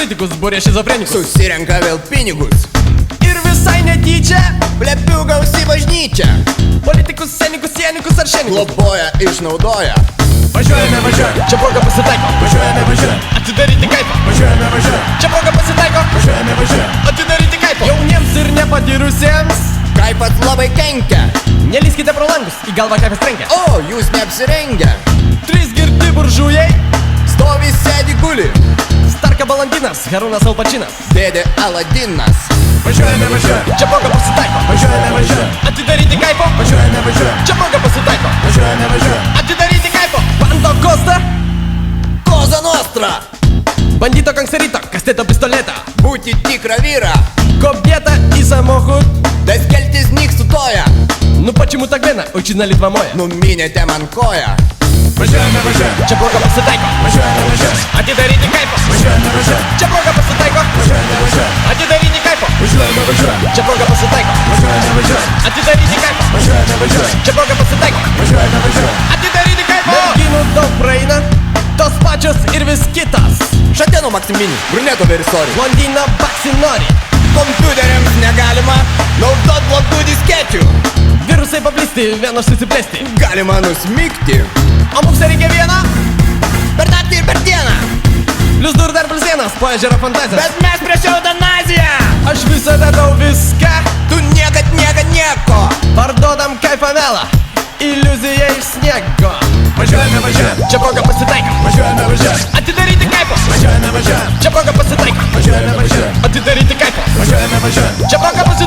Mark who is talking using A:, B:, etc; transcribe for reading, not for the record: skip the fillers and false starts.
A: politikus būrė šizofrenikus.
B: Susirenka vėl pinigus
A: Ir visai netyčia
B: plepių gausi bažnyčia.
A: politikus, senikus, sienikus ar šienikus
B: Globoja, išnaudoja.
C: Važiuojame, važiuojame,
A: Čia proga pasitaiko
C: važiuojame, važiuojame,
A: atidaryti kaipą.
C: važiuojame, važiuojame,
A: Čia proga pasitaiko
C: važiuojame, važiuojame.
A: atidaryti kaipą. Jauniems ir nepatyrusiems
B: Kaipas labai kenkia.
A: nelyskite pro langus, į galvą kaipas trenkia.
B: O, jūs neapsirengę.
A: 3 girti buržujai,
B: Stovi, sėdi, guli.
A: Starka Balandinas, Harūnas Alpačinas.
B: Dėdė Aladinas.
C: Važiuojame, važiuojame,
A: Čia proga pasitaiko
C: važiuojame, važiuojame,
A: atidaryti kaipą.
C: važiuojame, važiuojame,
A: Čia proga pasitaiko
C: važiuojame, važiuojame.
A: atidaryti kaipą. Bando Costa,
B: Koza Nostra.
A: bandito Kangserito, kasteto pistoleta.
B: Būti tikrą vyrą.
A: Kobieta į samochud,
B: Das keltis nykstutoja.
A: ну почему так глина, учина Литва моя.
B: Numinėte man koją.
C: Važiuojame, važiuojame,
A: Čia proga pasitaiko
C: važiuojame, važiuojame,
A: atidaryti kaipą.
C: važiuojame, važiuojame,
A: Čia proga pasitaiko
C: važiuojame, važiuojame,
A: atidaryti kaipą.
C: važiuojame, važiuojame,
A: Čia proga pasitaiko
C: važiuojame, važiuojame,
A: atidaryti kaipą.
C: važiuojame, važiuojame,
A: Čia proga pasitaiko
C: važiuojame, važiuojame.
A: atidaryti kaipą. Merginų daug praeina, tos pačios ir vis kitas.
B: Šatėno Maksiminį, bruneto verisorių.
A: Blondina baksi nori,
B: Kompiuteriams negalima naudot blogų diskečių.
A: virusai paplisti, vienos susiplėsti.
B: Galima nusmigti.
A: O mums reikia vieną,
B: Per naktį ir per dieną.
A: plius dur dar plius vienas, po ežero fantazijas.
B: Bet mes prieš eutanaziją.
A: Aš visada dau viską,
B: Tu niekad nieko.
A: parduodam kaifą melą, iliuzija iš sniego.
C: Važiuojame, važiuojame,
A: Čia proga pasitaiko
C: važiuojame, važiuojame,
A: atidaryti kaipą.
C: važiuojame, važiuojame,
A: Čia proga pasitaiko
C: važiuojame, važiuojame,
A: atidaryti kaipą.
C: važiuojame, važiuojame.
A: Čia proga pasitaiko